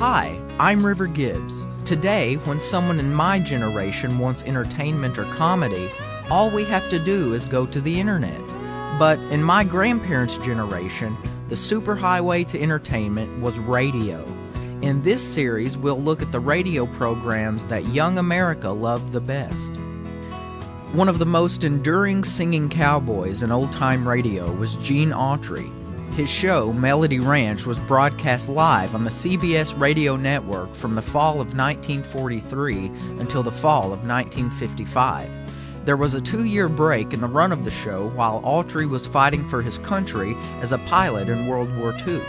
Hi, I'm River Gibbs. Today, when someone in my generation wants entertainment or comedy, all we have to do is go to the internet. But in my grandparents' generation, the superhighway to entertainment was radio. In this series, we'll look at the radio programs that young America loved the best. One of the most enduring singing cowboys in old-time radio was Gene Autry. His show, Melody Ranch, was broadcast live on the CBS radio network from the fall of 1943 until the fall of 1955. There was a 2-year break in the run of the show while Autry was fighting for his country as a pilot in World War II.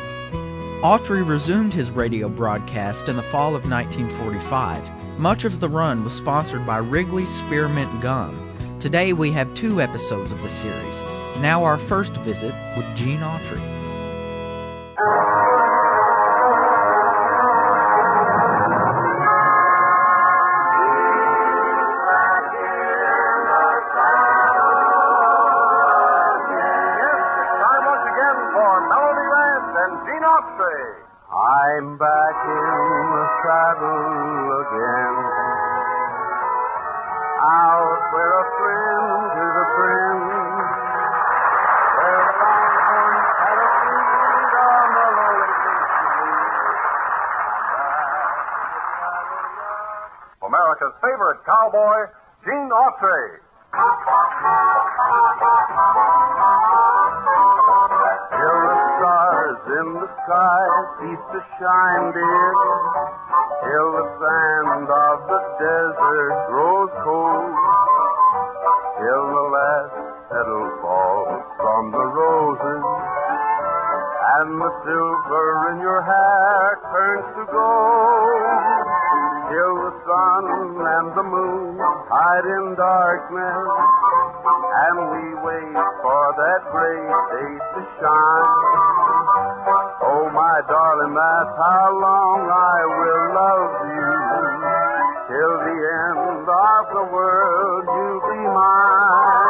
Autry resumed his radio broadcast in the fall of 1945. Much of the run was sponsored by Wrigley's Spearmint Gum. Today we have 2 episodes of the series. Now our first visit with Gene Autry. I'm back in the saddle again, out where a friend is a friend, where the longhorns had a feed on the lonely beach. America's favorite cowboy, Gene Autry. In the sky cease to shine, dear, till the sand of the desert grows cold, till the last petal falls from the roses, and the silver in your hair turns to gold, till the sun and the moon hide in darkness, and we wait for that great day to shine. Oh, my darling, that's how long I will love you. Till the end of the world, you'll be mine.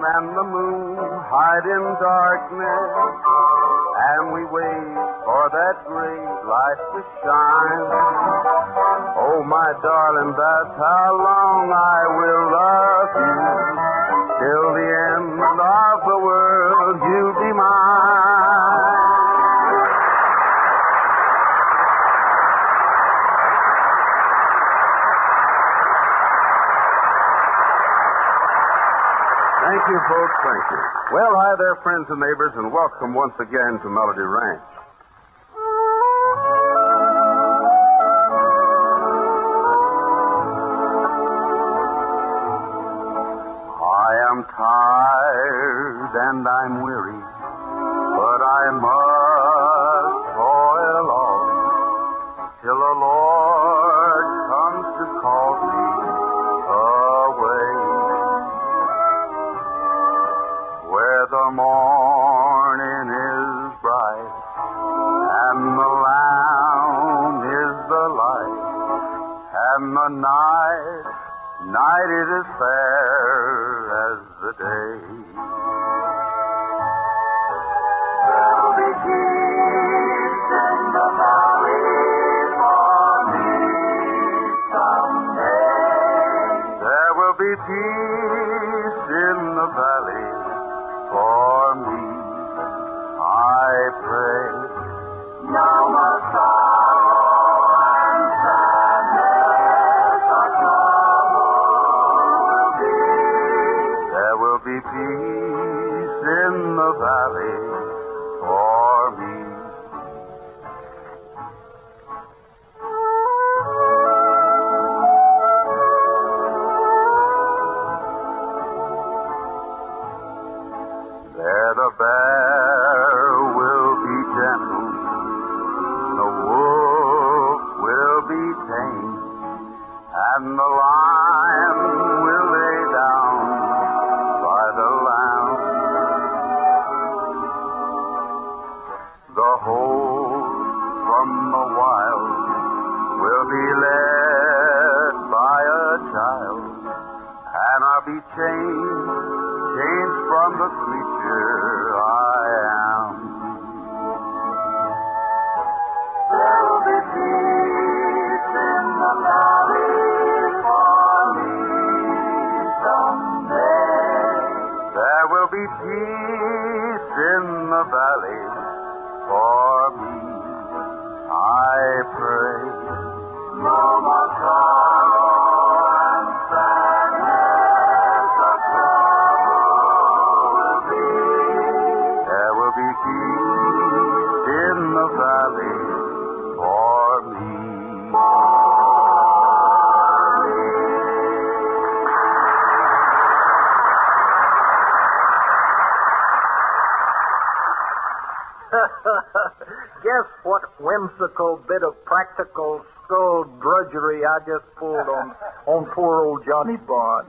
And the moon hide in darkness, and we wait for that great light to shine. Oh, my darling, that's how long I will love you. Till the end of the world, you'll be mine. Thank you, folks. Thank you. Well, hi there, friends and neighbors, and welcome once again to Melody Ranch. I am tired and I'm weary, but I must toil on till the Lord comes to call me away. The morning is bright, and the lamb is the light, and the night it is fair as the day. There'll be peace in the valley for me someday. There will be peace in the valley for me, I pray. No more sorrow and sadness or trouble will be. There will be peace in the valley for me. There the bear will be gentle, the wolf will be tame, and the lion will lay down by I'll be changed from the creature I am. There'll be peace in the valley for me someday. There will be peace in the valley for me, I pray. No more sorrow and sadness or trouble will be. There will be peace in the valley for me. Guess what whimsical bit of practical skull drudgery I just pulled on poor old Johnny Bond.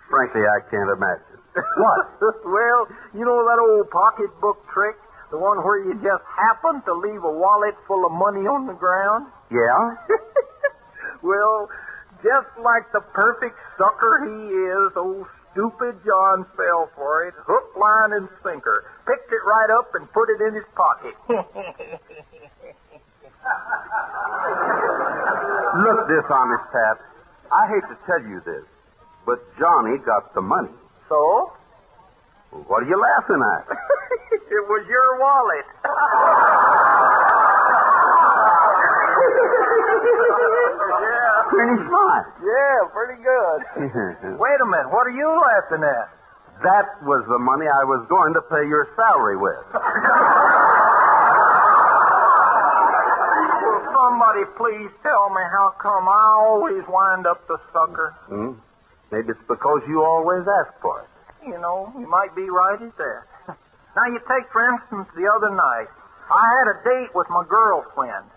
Frankly, I can't imagine. What? Well, you know that old pocketbook trick? The one where you just happen to leave a wallet full of money on the ground? Yeah? Well, just like the perfect sucker he is, old stupid John fell for it, hook, line, and sinker. Picked it right up and put it in his pocket. Look, dishonest Pat, I hate to tell you this, but Johnny got the money. So? What are you laughing at? It was your wallet. Yeah. Pretty smart. Yeah, pretty good. Wait a minute, what are you laughing at? That was the money I was going to pay your salary with. Will somebody please tell me how come I always wind up the sucker? Maybe it's because you always ask for it. You know, you might be right at that. Now, you take, for instance, the other night. I had a date with my girlfriend.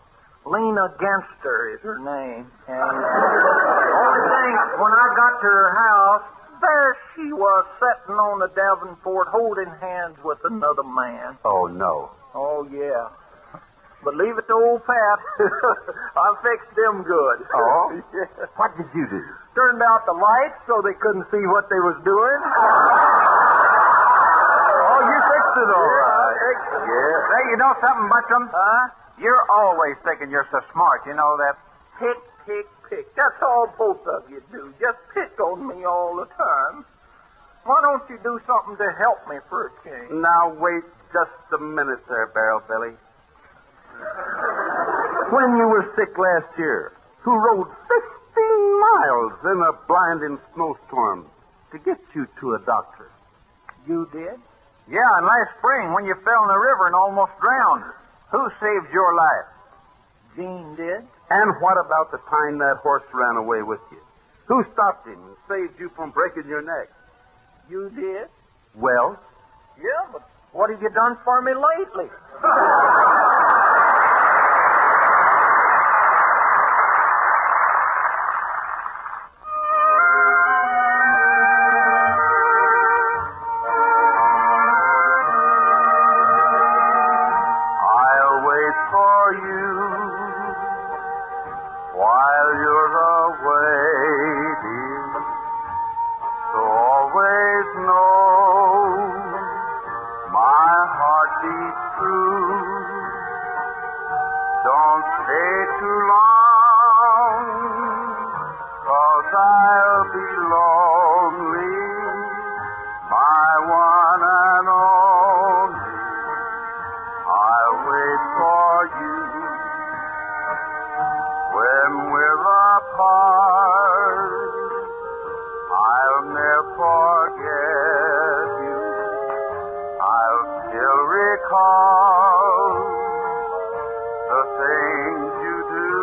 Lena Genster is her name. And only thing, when I got to her house, there she was sitting on the Davenport holding hands with another man. Oh, no. Oh, yeah. But leave it to old Pat. I fixed them good. Oh? Yeah. What did you do? Turned out the lights so they couldn't see what they was doing. Oh, you fixed it all right. Yeah. Say, you know something, Buttram? Huh? You're always thinking you're so smart. You know that? Pick, pick, pick. That's all both of you do. Just pick on me all the time. Why don't you do something to help me for a change? Now, wait just a minute there, Barrel Billy. When you were sick last year, who rode 15 miles in a blinding snowstorm to get you to a doctor? You did? Yeah, and last spring when you fell in the river and almost drowned. Who saved your life? Gene did. And what about the time that horse ran away with you? Who stopped him and saved you from breaking your neck? You did? Well? Yeah, but what have you done for me lately? I'll wait for you while you're away, dear. So always know my heart beats true. Don't stay too long, 'cause I'll be lonely, my one and only. I'll wait for you when we're apart. I'll never forget you. I'll still recall the things you do.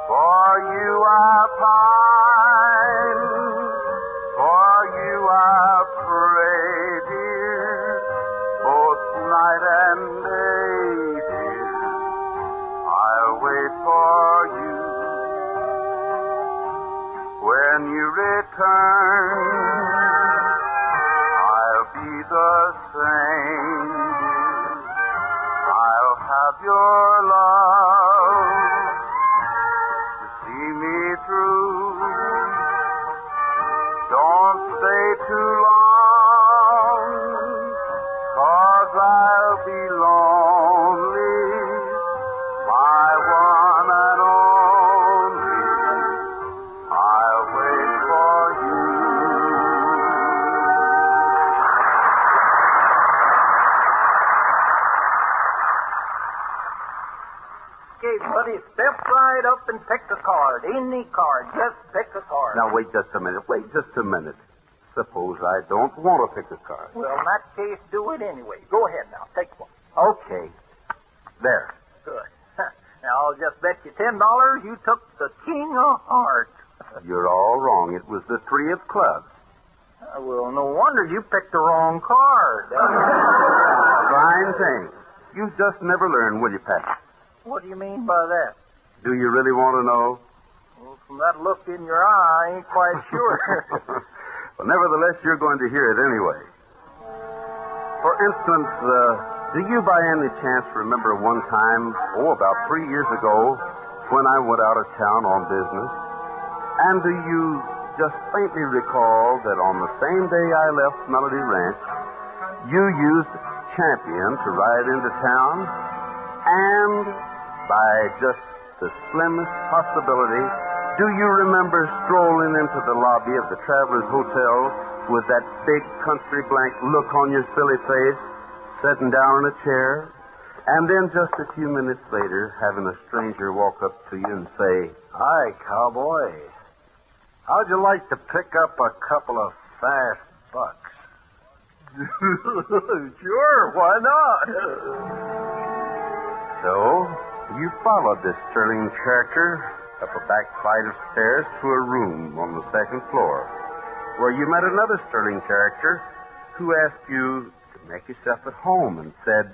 For you I pine, for you I pray, dear, both night and day, dear. I'll wait for you. When you return, I'll be the same, dear. I'll have your love to see me through. and pick a card. Any card. Just pick a card. Now, wait just a minute. Suppose I don't want to pick a card. Well, in that case, do it anyway. Go ahead now. Take one. Okay. There. Good. Now, I'll just bet you $10 you took the king of hearts. You're all wrong. It was the three of clubs. Well, no wonder you picked the wrong card. Fine thing. You just never learn, will you, Pat? What do you mean by that? Do you really want to know? Well, from that look in your eye, I ain't quite sure. Well, nevertheless, you're going to hear it anyway. For instance, do you by any chance remember one time, about 3 years ago, when I went out of town on business? And do you just faintly recall that on the same day I left Melody Ranch, you used Champion to ride into town? And by just the slimmest possibility, do you remember strolling into the lobby of the Travelers Hotel with that big country blank look on your silly face, sitting down in a chair, and then just a few minutes later having a stranger walk up to you and say, Hi, cowboy. How'd you like to pick up a couple of fast bucks? Sure, why not? So, you followed this sterling character up a back flight of stairs to a room on the second floor, where you met another sterling character who asked you to make yourself at home and said,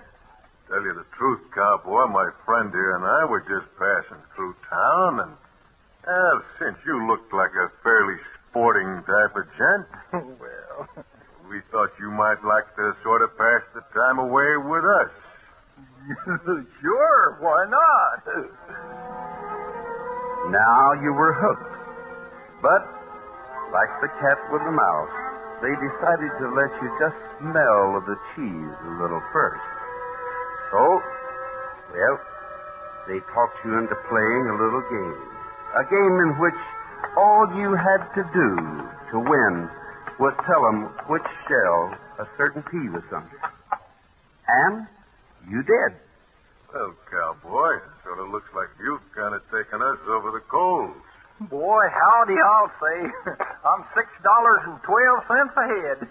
Tell you the truth, cowboy, my friend here and I were just passing through town, and since you looked like a fairly sporting type of gent, Well, we thought you might like to sort of pass the time away with us. sure, why not? now you were hooked. But, like the cat with the mouse, they decided to let you just smell of the cheese a little first. So, they talked you into playing a little game. A game in which all you had to do to win was tell them which shell a certain pea was under. And you did. Well, cowboy, it sort of looks like you've kind of taken us over the coals. Boy, howdy, I'll say. I'm $6.12 ahead.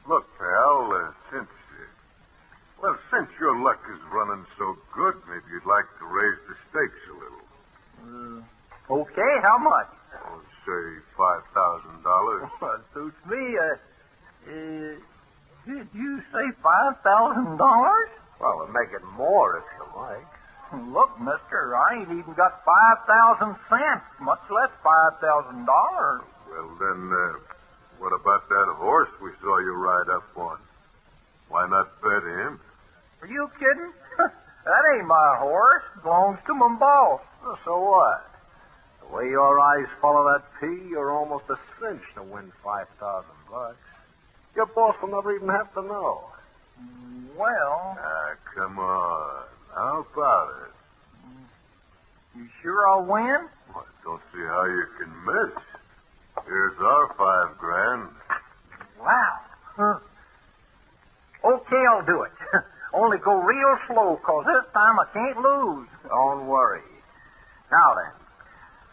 Look, pal, since your luck is running so good, maybe you'd like to raise the stakes a little. Okay, how much? Oh, say $5,000. Well, suits me. Did you say $5,000? Well, we'll make it more if you like. Look, mister, I ain't even got 5,000 cents, much less $5,000. Well, then, what about that horse we saw you ride up on? Why not bet him? Are you kidding? That ain't my horse. Belongs to my boss. Well, so what? The way your eyes follow that pea, you're almost a cinch to win $5,000. Your boss will never even have to know. Well, Come on. How about it? you sure I'll win? Well, I don't see how you can miss. Here's our $5,000. Wow. Huh. Okay, I'll do it. Only go real slow, 'cause this time I can't lose. Don't worry. Now then,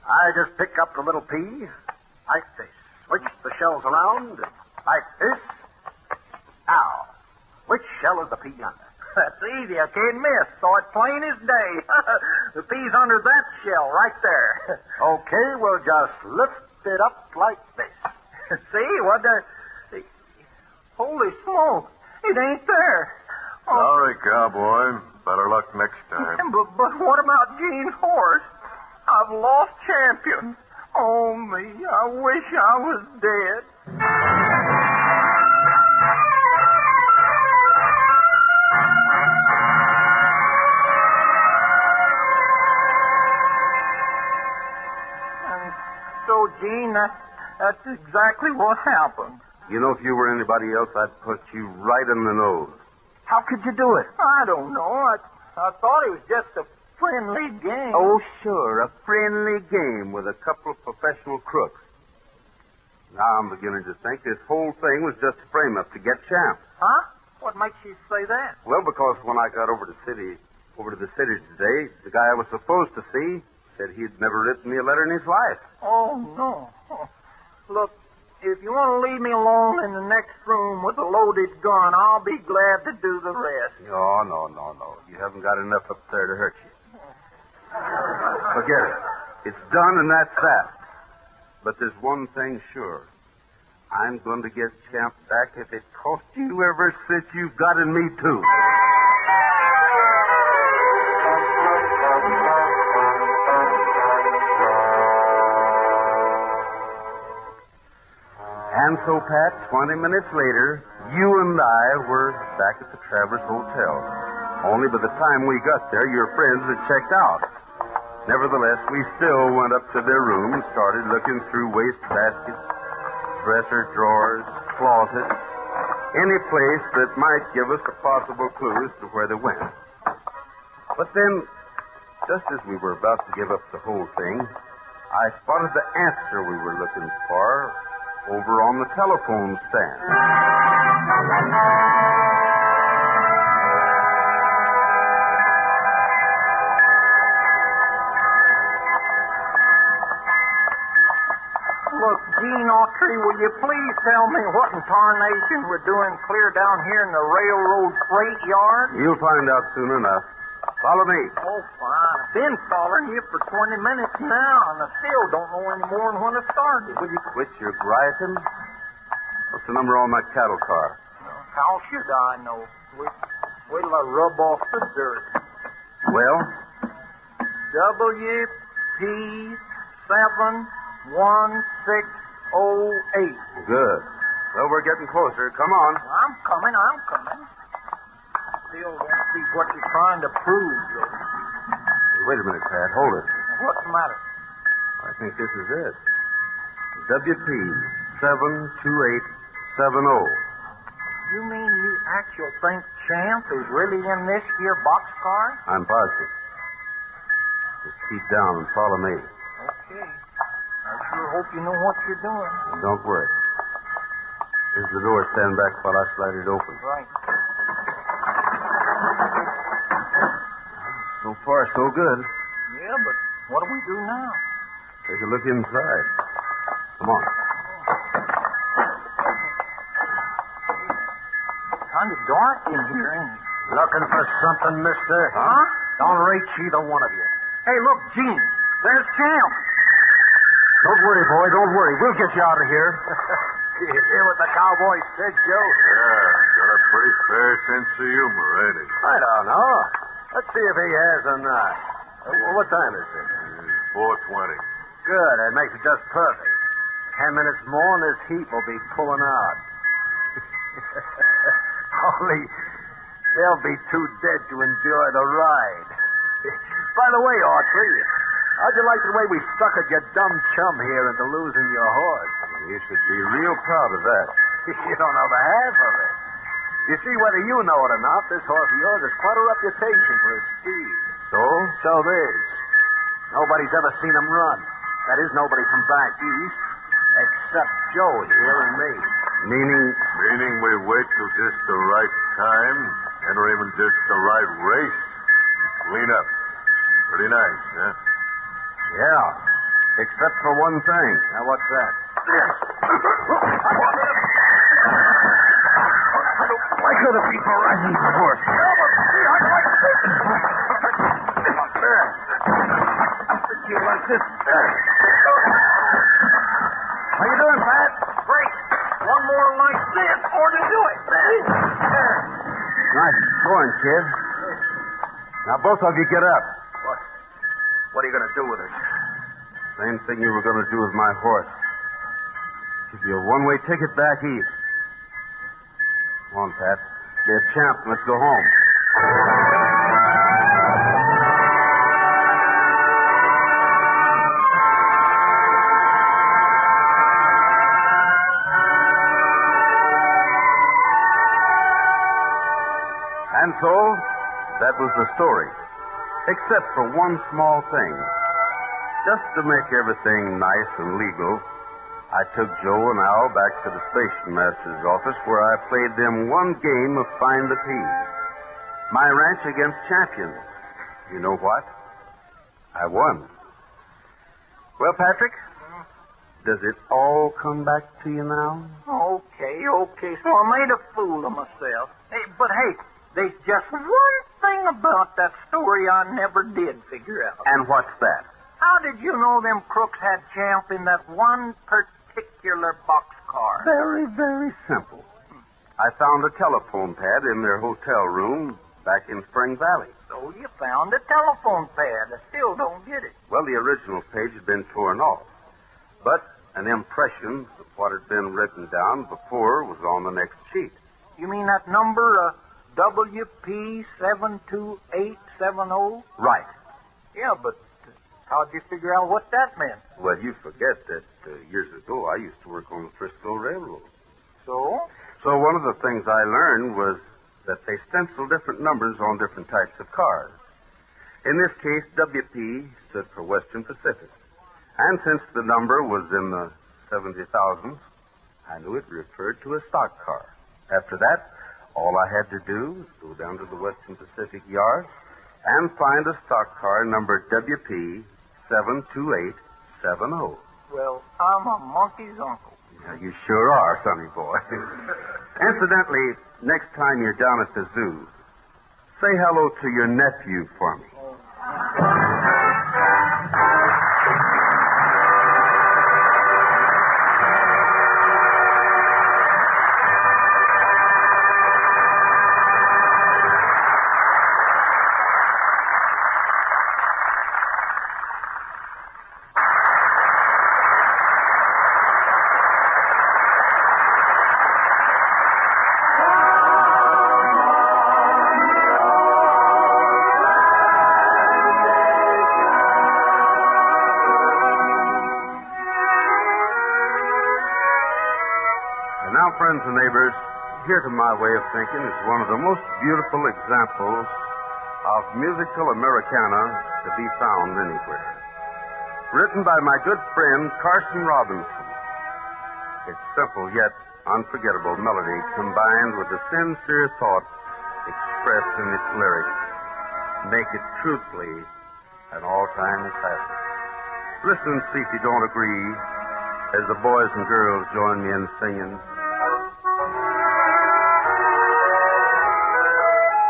I just pick up the little pea like this. Switch the shells around like this. Now, which shell is the pea under? That's easy. I can't miss. Saw it plain as day. The pea's under that shell right there. Okay, we'll just lift it up like this. See? What the... Holy smoke. It ain't there. Oh, Sorry, cowboy. Better luck next time. but what about Gene's horse? I've lost Champion. Oh, me. I wish I was dead. And so, Gene, that's exactly what happened. You know, if you were anybody else, I'd put you right in the nose. How could you do it? I don't know. I thought it was just a friendly game. Oh, sure, a friendly game with a couple of professional crooks. Now I'm beginning to think this whole thing was just a frame-up to get Champ. Huh? What makes you say that? Well, because when I got over to the city today, the guy I was supposed to see said he'd never written me a letter in his life. Oh, no. Oh. Look, if you want to leave me alone in the next room with a loaded gun, I'll be glad to do the rest. No. You haven't got enough up there to hurt you. Forget it. It's done and that's that. But there's one thing sure. I'm going to get Champ back if it costs you every cent you've got in me, too. And so, Pat, 20 minutes later, you and I were back at the Travers Hotel. Only by the time we got there, your friends had checked out. Nevertheless, we still went up to their room and started looking through waste baskets, dresser drawers, closets, any place that might give us a possible clue as to where they went. But then, just as we were about to give up the whole thing, I spotted the answer we were looking for over on the telephone stand. Look, Gene Autry, will you please tell me what in tarnation we're doing clear down here in the railroad freight yard? You'll find out soon enough. Follow me. Oh, fine. I've been following you for 20 minutes now, and I still don't know any more than when I started. Will you quit your griping? What's the number on that cattle car? How should I know? Wait till I rub off the dirt. Well? WP71608. Good. Well, we're getting closer. Come on. I'm coming. Still don't see what you're trying to prove, though. Wait a minute, Pat. Hold it. What's the matter? I think this is it. WP72870. You mean you actually think Champ is really in this here boxcar? I'm positive. Just keep down and follow me. Okay. I sure hope you know what you're doing. And don't worry. Here's the door. Stand back while I slide it open. Right. So far, so good. Yeah, but what do we do now? Take a look inside. Come on. Kind of dark in here, ain't it? Looking for something, mister? Huh? Don't reach either one of you. Hey, look, Gene. There's Champ. Don't worry, boy. Don't worry. We'll get you out of here. You hear what the cowboy said, Joe? Yeah, got a pretty fair sense of humor, ain't he? I don't know. Let's see if he has or not. What time is it? 4:20. Good. That makes it just perfect. 10 minutes more and this heat will be pulling out. Only they'll be too dead to enjoy the ride. By the way, Autry, how'd you like the way we suckered your dumb chum here into losing your horse? You should be real proud of that. You don't know the half of it. You see, whether you know it or not, this horse of yours has quite a reputation for its speed. So? So there's. Nobody's ever seen him run. That is, nobody from back east, except Joe here and me. Meaning we wait till just the right time, enter him in just the right race, clean up. Pretty nice, huh? Yeah, except for one thing. Now, what's that? Why could the people riding the horse? There. You like this? How you doing, Pat? Great. One more like this, or to do it. There. Nice going, kid. Now, both of you get up. What are you going to do with us? Same thing you were going to do with my horse. Give you a one-way ticket back east. Come on, Pat. Be a champ. Let's go home. And so, that was the story. Except for one small thing. Just to make everything nice and legal, I took Joe and Al back to the station master's office where I played them one game of Find the Peas. My ranch against champions. You know what? I won. Well, Patrick, does it all come back to you now? Okay. So I made a fool of myself. But hey, there's just one thing about that story I never did figure out. And what's that? How did you know them crooks had Champ in that one particular boxcar? Very, very simple. I found a telephone pad in their hotel room back in Spring Valley. So you found a telephone pad. I still don't get it. Well, the original page had been torn off, but an impression of what had been written down before was on the next sheet. You mean that number, WP72870? Right. Yeah, but how'd you figure out what that meant? Well, you forget that years ago I used to work on the Frisco Railroad. So? So one of the things I learned was that they stencil different numbers on different types of cars. In this case, WP stood for Western Pacific. And since the number was in the 70,000s, I knew it referred to a stock car. After that, all I had to do was go down to the Western Pacific yard and find a stock car numbered WP 72870. Well, I'm a monkey's uncle. Yeah, you sure are, sonny boy. Incidentally, next time you're down at the zoo, say hello to your nephew for me. Now, friends and neighbors, here to my way of thinking is one of the most beautiful examples of musical Americana to be found anywhere. Written by my good friend Carson Robinson. Its simple yet unforgettable melody combined with the sincere thought expressed in its lyrics make it truthfully an all-time classic. Listen and see if you don't agree as the boys and girls join me in singing.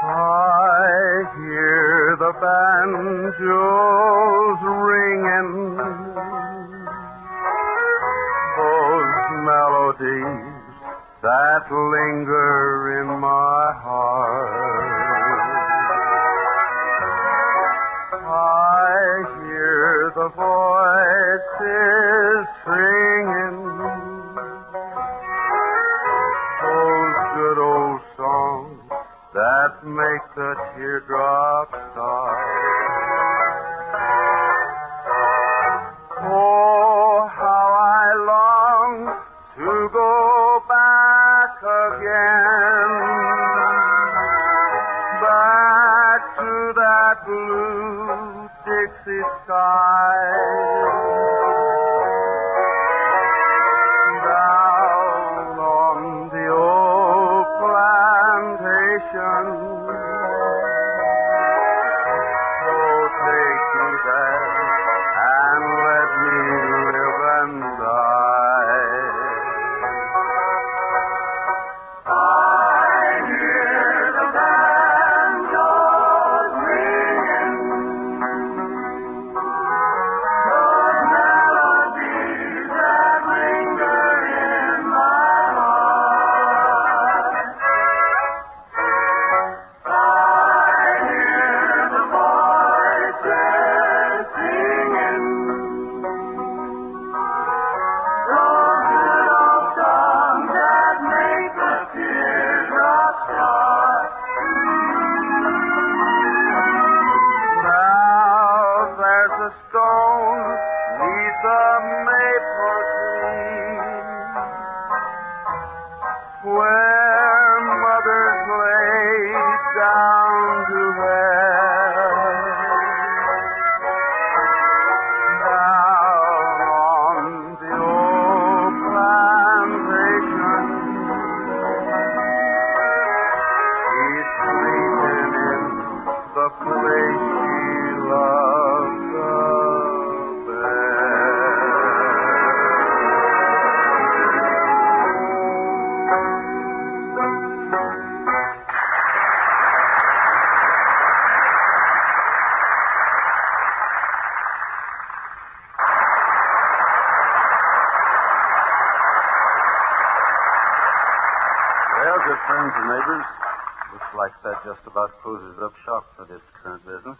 I hear the banjos ringing, those melodies that linger in my heart. I hear the voices singing those good old songs that make the teardrops start. Oh, how I long to go back again, back to that blue Dixie sky, down on the old plantation. Oh, take me there and let me live and die. I hear the banjos ringing, those melodies that linger in my heart. I hear the voices singing those good old songs that make the teardrops start. Now there's a stone neath the maple tree where mothers lay down to rest. Down on the old plantation, she's sleeping in the place she loved the best. good friends and neighbors, looks like that just about closes up shop for this current business.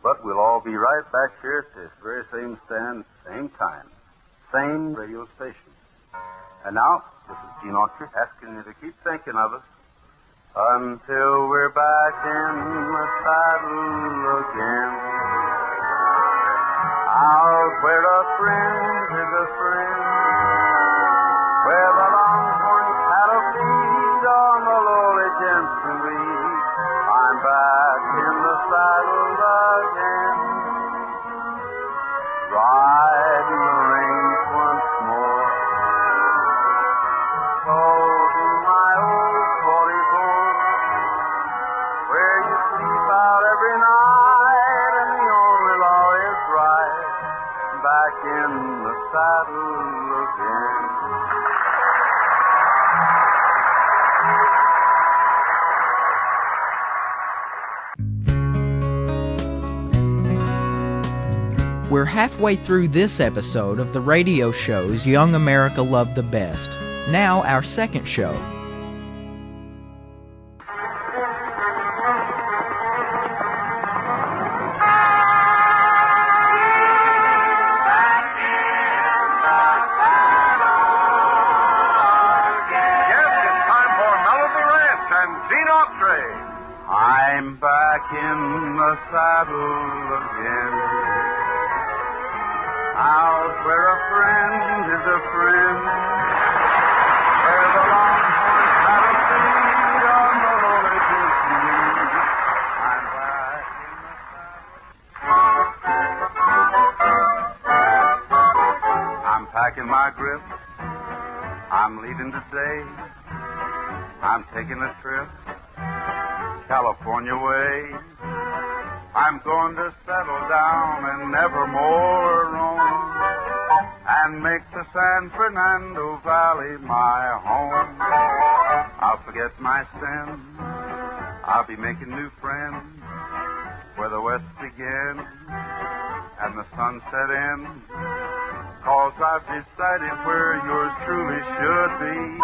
But we'll all be right back here at this very same stand, same time, same radio station. And now, this is Gene Autry asking you to keep thinking of us until we're back in the saddle again. Out where a friend is a friend, where the longhorn cattle feed on the lowly gentry. I'm back in the saddle again, riding the range once more. Holding my old 44, where you sleep out every night, and the only law is right. Back in the saddle again. We're halfway through this episode of the radio shows Young America Loved the Best. Now, our second show. I'm back in the saddle again, out where a friend is a friend, where the longhorn cattle feed on the lowly gentry. I'm back in the saddle. I'm packing my grip, I'm leaving today, I'm taking a trip California way. I'm going to settle down and never more roam, and make the San Fernando Valley my home. I'll forget my sins, I'll be making new friends, where the west begins and the sunset ends, 'cause I've decided where yours truly should be.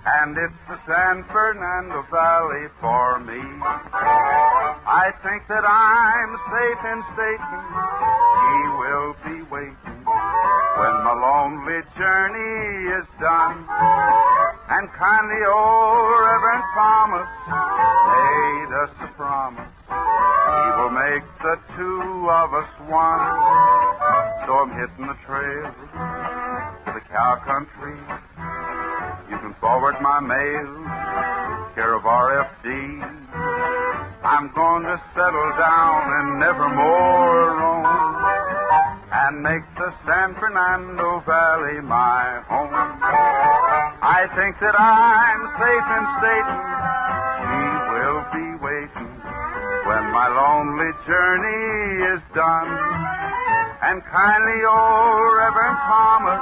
And it's the San Fernando Valley for me. I think that I'm safe in stating he will be waiting when my lonely journey is done. And kindly old Reverend Thomas made us a promise, he will make the two of us one. So I'm hitting the trail to the cow country. You can forward my mail, care of RFD. I'm going to settle down and never more roam, and make the San Fernando Valley my home. I think that I'm safe in stating he will be waiting when my lonely journey is done. And kindly old Reverend Thomas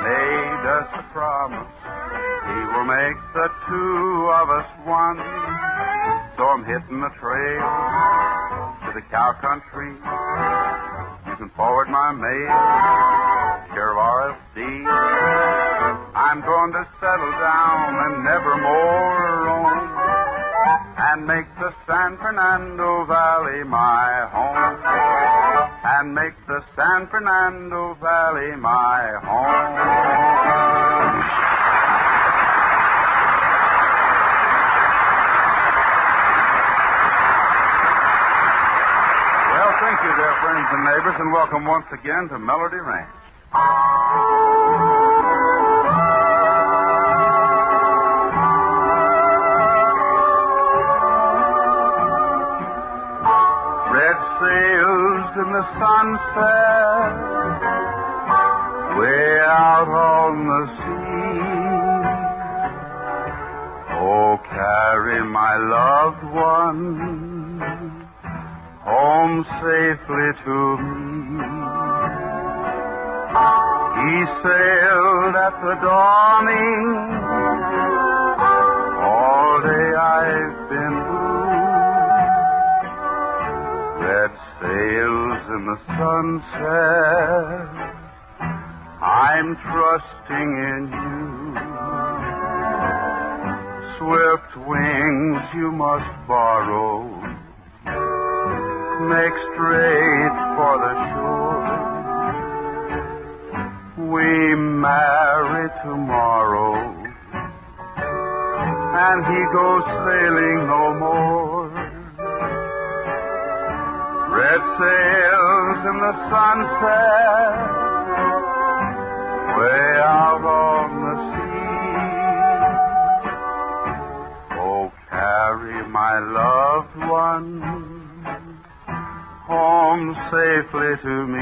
made us a promise, he will make the two of us one. So I'm hitting the trail to the cow country. You can forward my mail, care of RFD. I'm going to settle down and never more roam, and make the San Fernando Valley my home. And make the San Fernando Valley my home. Well, thank you, dear friends and neighbors, and welcome once again to Melody Ranch. Red sails in the sunset, way out on the sea. Oh, carry my loved one home safely to me. He sailed at the dawning, all day I've been blue. Red sails in the sunset, I'm trusting in you. swift wings you must borrow. Make straight for the shore. We marry tomorrow, and he goes sailing no more. Red sails in the sunset, way out on the sea. Oh, carry my loved one home safely to me.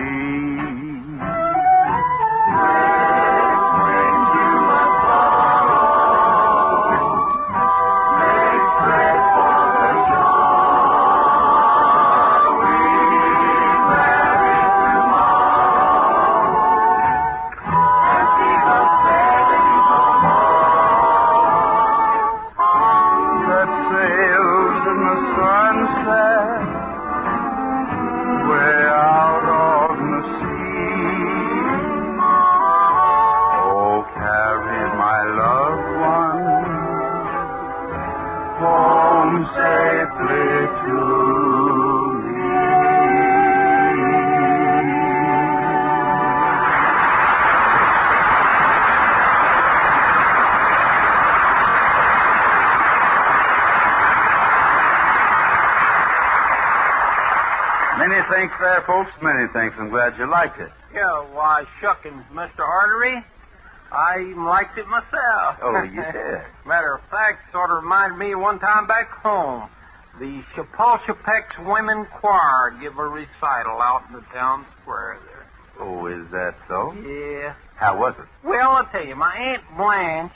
Many thanks there, folks. Many thanks. I'm glad you liked it. Yeah, why, shuckins, Mr. Autry. I even liked it myself. Oh, you did? Matter of fact, sort of reminded me of one time back home. The Chapultepec's Women Choir give a recital out in the town square there. Oh, is that so? Yeah. How was it? Well, I'll tell you, my Aunt Blanche,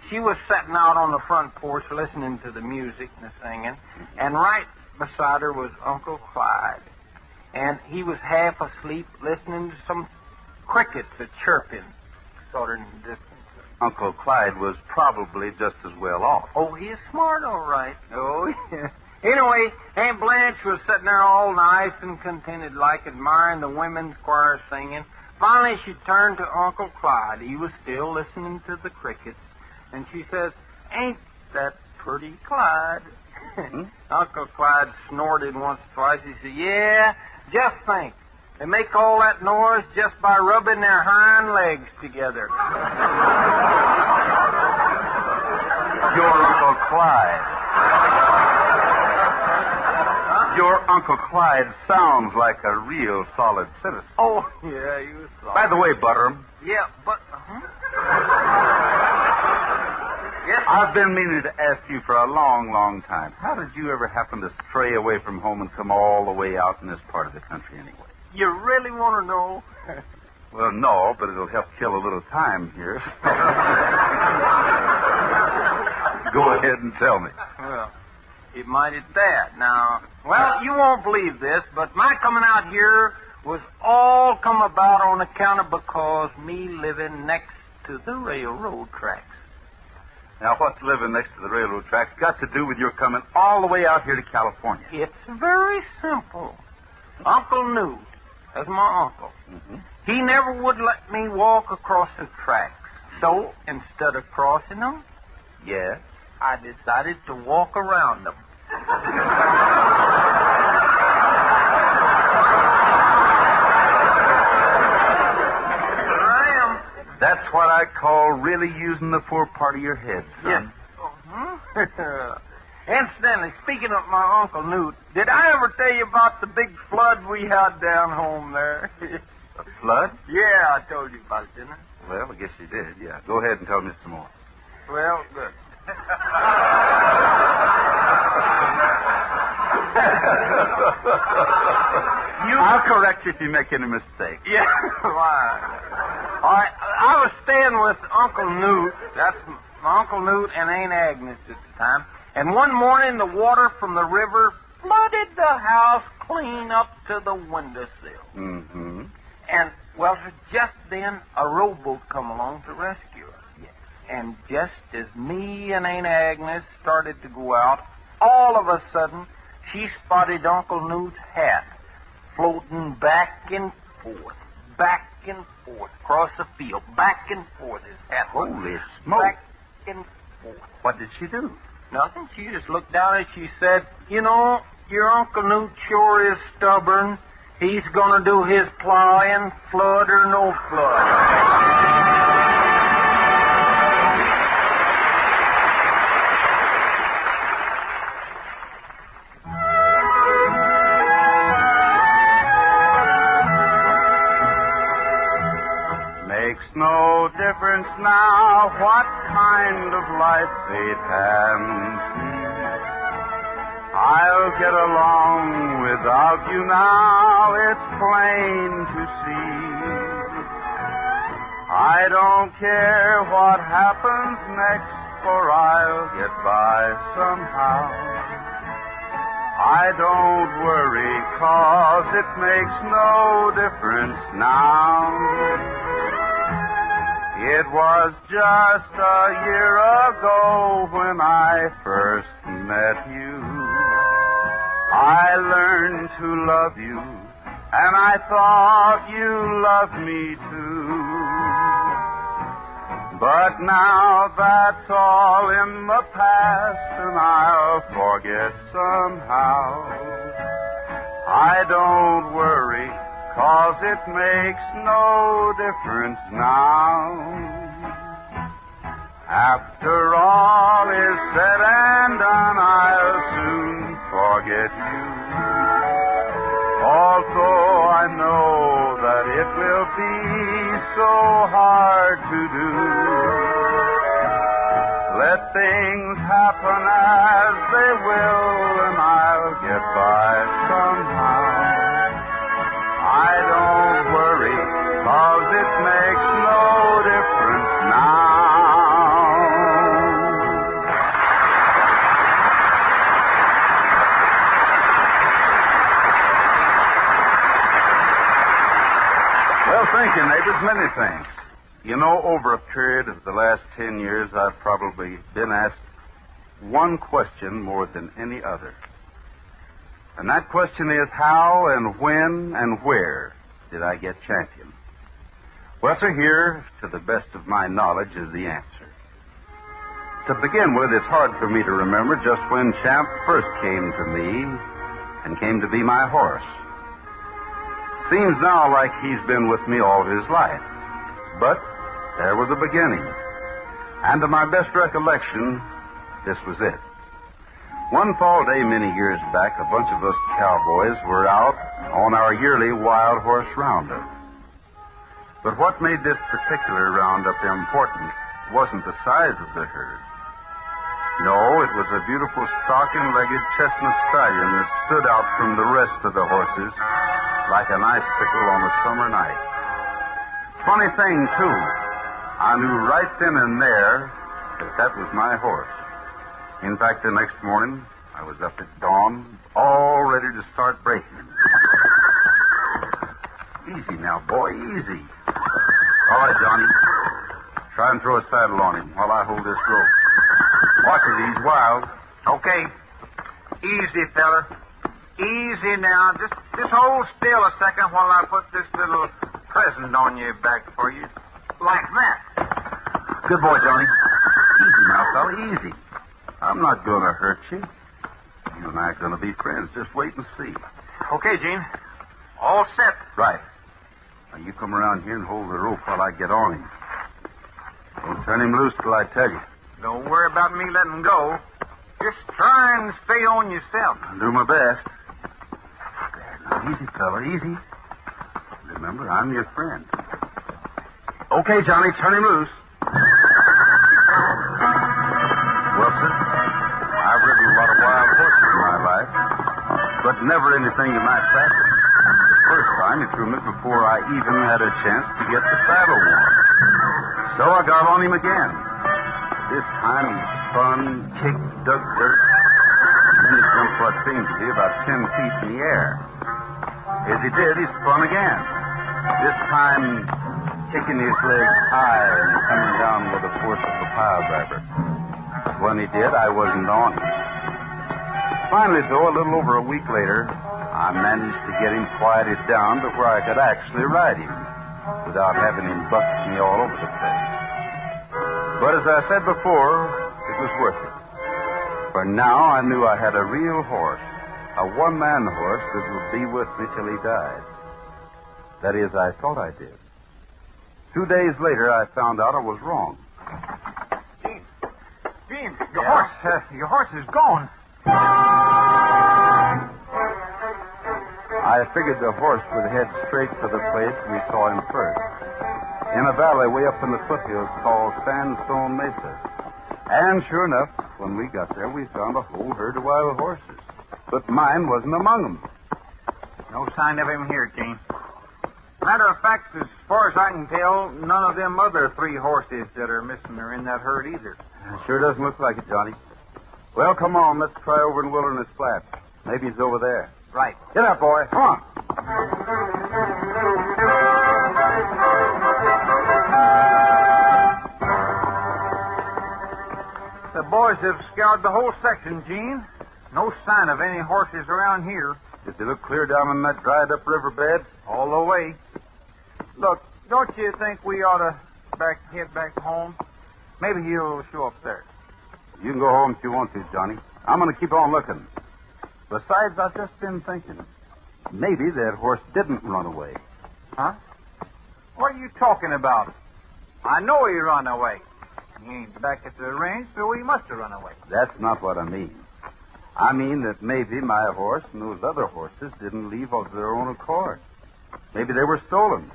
she was sitting out on the front porch listening to the music and the singing, and right beside her was Uncle Clyde. And he was half asleep listening to some crickets a-chirping, sort of in the distance. Uncle Clyde was probably just as well off. Oh, he's smart, all right. Oh, yeah. Anyway, Aunt Blanche was sitting there all nice and contented, like admiring the women's choir singing. Finally, she turned to Uncle Clyde. He was still listening to the crickets. And she says, "Ain't that pretty, Clyde?" Uncle Clyde snorted once or twice. He said, "Yeah, just think. They make all that noise just by rubbing their hind legs together." Your Uncle Clyde. Your Uncle Clyde sounds like a real solid citizen. Oh, yeah, he was sorry. By the way, Butterham. Yeah, but... Yes, I've been meaning to ask you for a long, long time. How did you ever happen to stray away from home and come all the way out in this part of the country anyway? you really want to know? Well, no, but it'll help kill a little time here. Go ahead and tell me. Well, it might at that. Now, well, you won't believe this, but my coming out here was all come about on account of because me living next to the railroad tracks. Now, what's living next to the railroad tracks got to do with your coming all the way out here to California? It's very simple. Uncle Newt, that's my uncle. Mm-hmm. He never would let me walk across the tracks. So, instead of crossing them, Yes? I decided to walk around them. I am. That's what I call really using the poor part of your head, Yes. son. Incidentally, speaking of my Uncle Newt, did I ever tell you about the big flood we had down home there? A flood? Yeah, I told you about it, didn't I? Well, I guess you did, yeah. Go ahead and tell me some more. Well, good. I'll correct you if you make any mistake. Yeah, why? All right, I was staying with Uncle Newt. That's my Uncle Newt and Aunt Agnes at the time. And one morning, the water from the river flooded the house clean up to the windowsill. Mm-hmm. And, well, just then, a rowboat come along to rescue us. Yes. And just as me and Aunt Agnes started to go out, all of a sudden, she spotted Uncle Newt's hat floating back and forth across the field, back and forth. His hat. Holy smoke. Back and forth. What did she do? Nothing. She just looked down and she said, "You know, your Uncle Newt sure is stubborn. He's gonna do his plowing, flood or no flood." Makes no difference now what kind of life they can see. I'll get along without you now, it's plain to see. I don't care what happens next, for I'll get by somehow. I don't worry, 'cause it makes no difference now. It was just a year ago when I first met you. I learned to love you, and I thought you loved me too. But now that's all in the past, and I'll forget somehow. I don't worry, 'cause it makes no difference now. After all is said and done, I'll soon forget you. Although I know that it will be so hard to do. Let things happen as they will, and I'll get by somehow. I don't worry, 'cause it makes no difference now. Well, thank you, neighbors. Many thanks. You know, over a period of the last 10 years, I've probably been asked one question more than any other. And that question is, how and when and where did I get champion? Well, sir, here, to the best of my knowledge, is the answer. To begin with, it's hard for me to remember just when Champ first came to me and came to be my horse. Seems now like he's been with me all his life. But there was a beginning. And to my best recollection, this was it. One fall day many years back, a bunch of us cowboys were out on our yearly wild horse roundup. But what made this particular roundup important wasn't the size of the herd. No, it was a beautiful stocking-legged chestnut stallion that stood out from the rest of the horses like an icicle on a summer night. Funny thing, too, I knew right then and there that that was my horse. In fact, the next morning, I was up at dawn, all ready to start breaking. Easy now, boy, easy. All right, Johnny. Try and throw a saddle on him while I hold this rope. Watch it, he's wild. Okay. Easy, fella. Easy now. Just hold still a second while I put this little present on your back for you. Like that. Good boy, Johnny. Easy now, fella, easy. I'm not going to hurt you. You and I are going to be friends. Just wait and see. Okay, Gene. All set. Right. Now, you come around here and hold the rope while I get on him. Don't turn him loose till I tell you. Don't worry about me letting go. Just try and stay on yourself. I'll do my best. There, now, easy, fella, easy. Remember, I'm your friend. Okay, Johnny, turn him loose. Well, sir, I've ridden a lot of wild horses in my life, but never anything to match that. First time he threw me before I even had a chance to get the saddle warm. So I got on him again. This time he spun, kicked, dug dirt, then he jumped what seemed to be about 10 feet in the air. As he did, he spun again. This time kicking his legs high and coming down with the force of a pile driver. When he did, I wasn't on him. Finally, though, a little over a week later, I managed to get him quieted down to where I could actually ride him without having him buck me all over the place. But as I said before, it was worth it. For now, I knew I had a real horse, a one-man horse that would be with me till he died. That is, I thought I did. 2 days later, I found out I was wrong. Gene, your horse is gone. I figured the horse would head straight for the place we saw him first, in a valley way up in the foothills called Sandstone Mesa. And sure enough, when we got there, we found a whole herd of wild horses. But mine wasn't among them. No sign of him here, Gene. Matter of fact, as far as I can tell, none of them other 3 horses that are missing are in that herd either. Sure doesn't look like it, Johnny. Well, come on, let's try over in Wilderness Flat. Maybe he's over there. Right. Get up, boy. Come on. The boys have scoured the whole section, Gene. No sign of any horses around here. Did they look clear down in that dried-up riverbed? All the way. Look, don't you think we ought to head back home? Maybe he'll show up there. You can go home if you want to, Johnny. I'm going to keep on looking. Besides, I've just been thinking. Maybe that horse didn't run away. Huh? What are you talking about? I know he run away. He ain't back at the range, so he must have run away. That's not what I mean. I mean that maybe my horse and those other horses didn't leave of their own accord. Maybe they were stolen.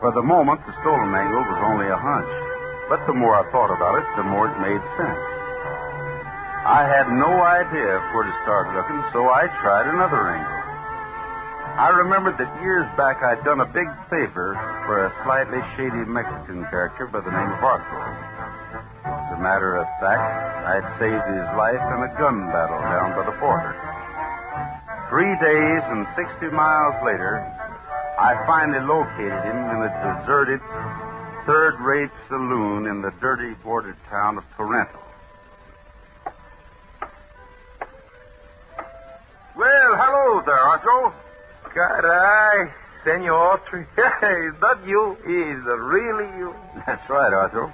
For the moment, the stolen angle was only a hunch. But the more I thought about it, the more it made sense. I had no idea where to start looking, so I tried another angle. I remembered that years back I'd done a big favor for a slightly shady Mexican character by the name of Autry. As a matter of fact, I'd saved his life in a gun battle down by the border. 3 days and 60 miles later, I finally located him in a deserted, third-rate saloon in the dirty border town of Toronto. Well, hello there, Autry. Caray, Senor Autry. Is that you? Is it really you? That's right, Arthur.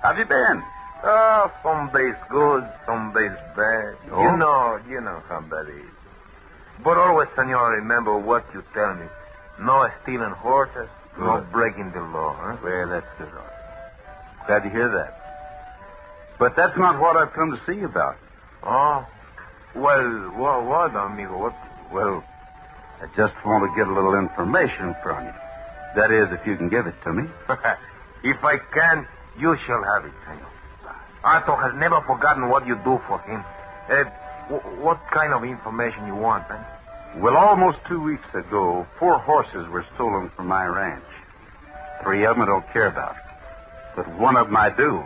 Have you been? Oh, some days good, some days bad. Oh? You know how that is. But always, Senor, remember what you tell me. No stealing horses, no breaking the law, huh? Well, that's good, Arthur. Glad to hear that. But that's not what I've come to see you about. Oh, well, what, amigo? What? Well, I just want to get a little information from you. That is, if you can give it to me. If I can, you shall have it, Senor. Arthur has never forgotten what you do for him. What kind of information you want, eh? Well, almost 2 weeks ago, 4 horses were stolen from my ranch. 3 of them I don't care about. But one of them I do.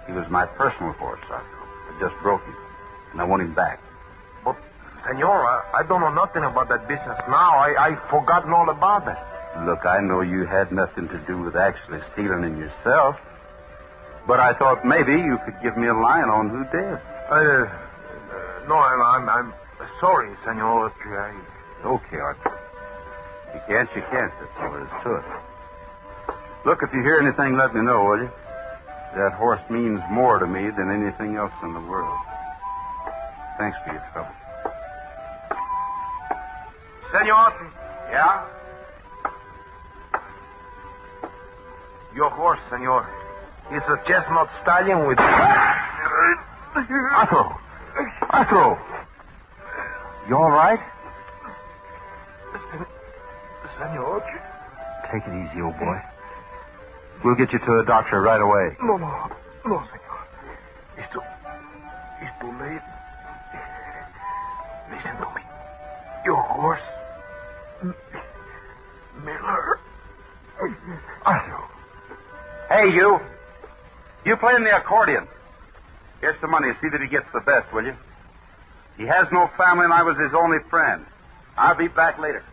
He was my personal horse, Arthur. I just broke him. And I want him back. But, Senor, I don't know nothing about that business now. I've forgotten all about that. Look, I know you had nothing to do with actually stealing him yourself. But I thought maybe you could give me a line on who did. No, I'm sorry, Senor Autry. Okay, Arthur. You can't. That's all there is to it. Look, if you hear anything, let me know, will you? That horse means more to me than anything else in the world. Thanks for your trouble. Senor. Yeah? Your horse, Senor. It's a chestnut stallion with... Arthur! You all right? Senor. Take it easy, old boy. We'll get you to a doctor right away. No, Senor. It's too late. Listen to me. Your horse... Miller... Arthur. Hey, you. You playing the accordion. Here's some money. See that he gets the best, will you? He has no family, and I was his only friend. I'll be back later.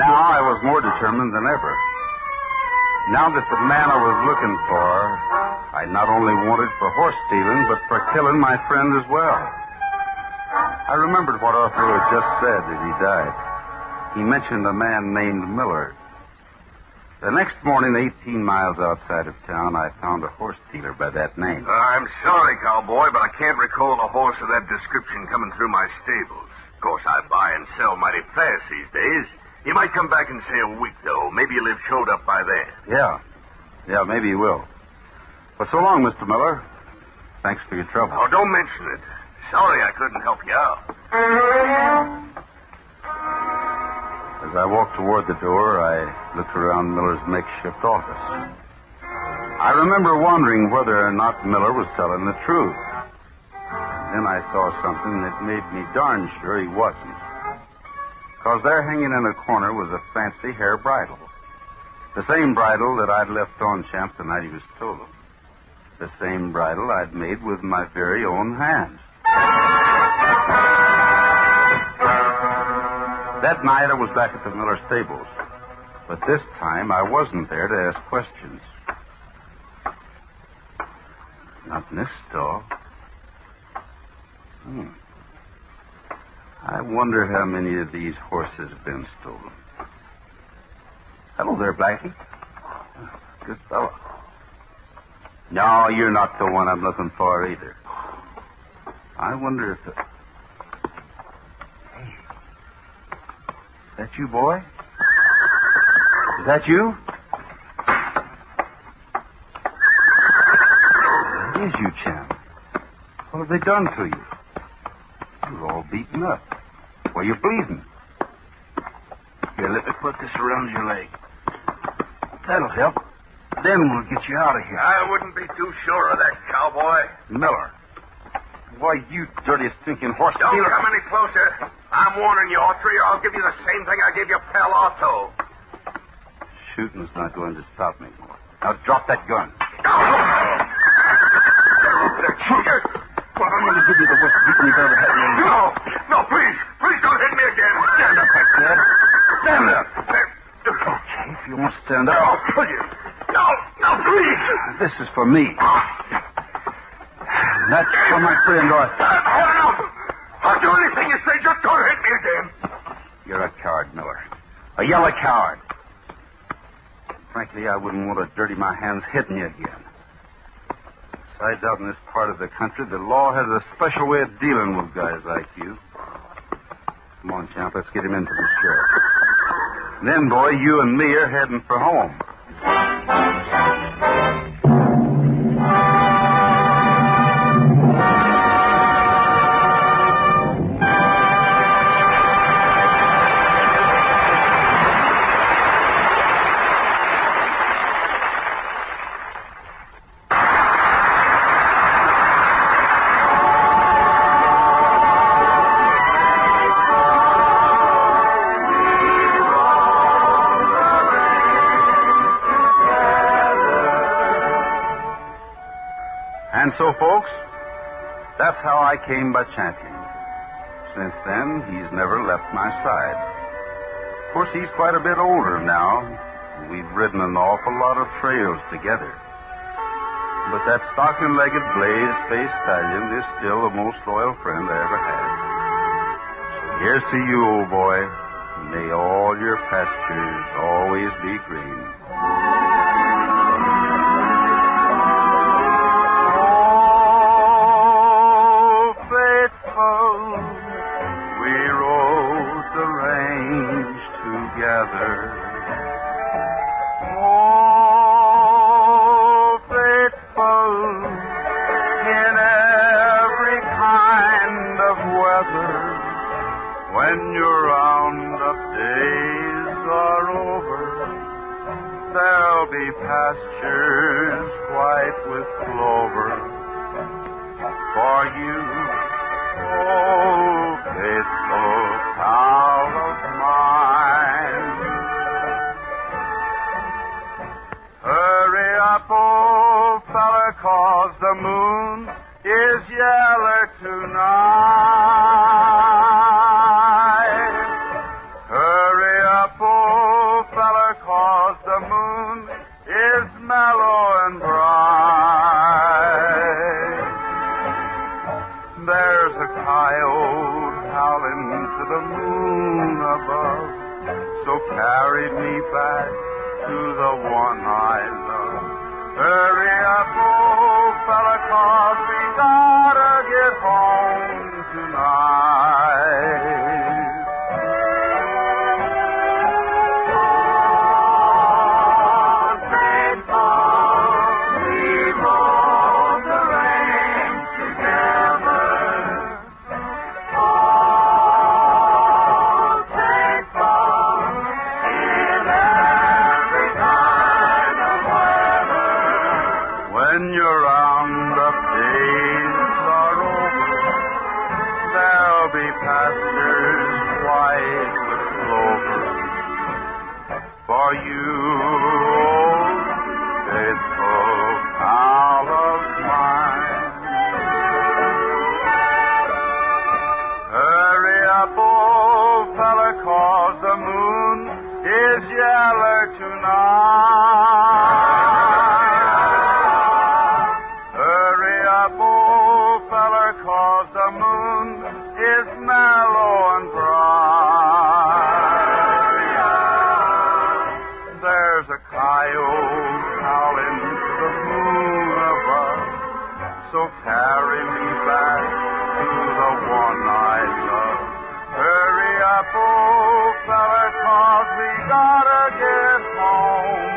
Now I was more determined than ever. Now that the man I was looking for, I I not only wanted for horse stealing, but for killing my friend as well. I remembered what Autry had just said as he died. He mentioned a man named Miller. The next morning, 18 miles outside of town, I found a horse dealer by that name. I'm sorry, cowboy, but I can't recall a horse of that description coming through my stables. Of course, I buy and sell mighty fast these days. You might come back in, say, a week, though. Maybe you'll have showed up by then. Yeah, maybe he will. But so long, Mr. Miller. Thanks for your trouble. Oh, don't mention it. Sorry I couldn't help you out. As I walked toward the door, I looked around Miller's makeshift office. I remember wondering whether or not Miller was telling the truth. Then I saw something that made me darn sure he wasn't. Because there hanging in a corner was a fancy hair bridle. The same bridle that I'd left on Champ the night he was stolen. The same bridle I'd made with my very own hands. That night I was back at the Miller stables. But this time I wasn't there to ask questions. Not in this stall. I wonder how many of these horses have been stolen. Hello there, Blackie. Good fellow. No, you're not the one I'm looking for either. I wonder if... Hey. Is that you, boy? Is that you? It is you, champ. What have they done to you? You're all beaten up. Why, you're bleeding. Here, let me put this around your leg. That'll help. Then we'll get you out of here. I wouldn't be too sure of that, cowboy. Miller. Why, you dirty, stinking horse Don't stealer. come any closer. I'm warning you, Autry, or I'll give you the same thing I gave your pal Otto. Shooting's not going to stop me. Now drop that gun. Well, I'm going to give you the worst beating you've ever had. No, please. Please don't hit me again. Stand up, I said. Stand up. Okay, if you won't stand up, I'll kill you. No, please. This is for me. That's for my friend Arthur. No. I'll do anything you say. Just don't hit me again. You're a coward, Miller. A yellow coward. Frankly, I wouldn't want to dirty my hands hitting you again. Besides, out in this part of the country, the law has a special way of dealing with guys like you. Come on, champ, let's get him into the sheriff. And then, boy, you and me are heading for home. And so, folks, that's how I came by chanting. Since then, he's never left my side. Of course, he's quite a bit older now. We've ridden an awful lot of trails together. But that stocking-legged, blaze-faced stallion is still the most loyal friend I ever had. So here's to you, old boy. May all your pastures always be green. Oh, faithful in every kind of weather, when your roundup days are over, there'll be pastures white with clover for you, oh, faithful cow of mine. Hurry up, old feller, 'cause the moon is yeller tonight. Hurry up, old feller, 'cause the moon is mellow and bright. carried me back to the one I love. Hurry up, old fella, 'cause we gotta get home tonight. When your roundup days are over, there'll be pastures white with clover for you, old faithful pal of mine. Hurry up, old fella, 'cause the moon is yeller tonight. Is mellow and bright. There's a coyote howling to the moon above, so carry me back to the one I love. Hurry up, old fella, 'cause we gotta get home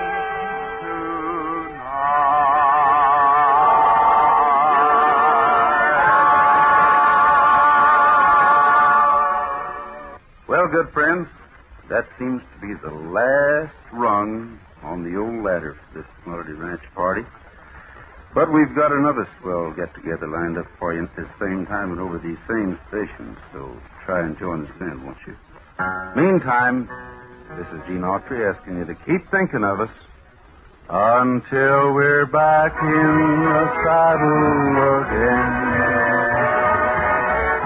Well, good friends, that seems to be the last rung on the old ladder for this Melody Ranch party. But we've got another swell get-together lined up for you at the same time and over these same stations, so try and join us then, won't you? Meantime, this is Gene Autry asking you to keep thinking of us until we're back in the saddle again.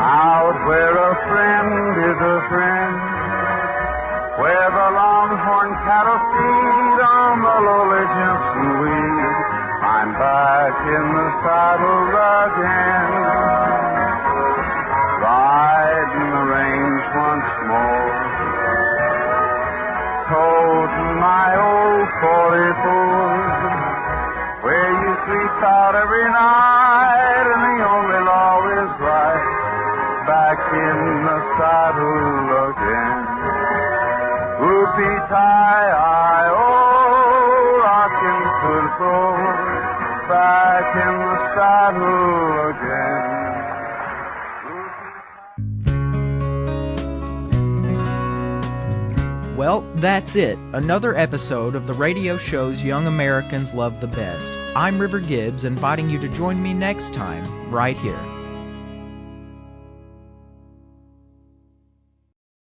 Out where a friend is a friend, where the longhorn cattle feed on the lowly Jimson weed, I'm back in the saddle again. Riding the range once more, toting my old 44, where you sleep out every night and the only law is right. Back in the saddle again. Whoopie-tie-I-oh, rockin' to the floor. Back in the saddle again. Well, that's it. Another episode of the radio shows Young Americans love the best. I'm River Gibbs, inviting you to join me next time, right here.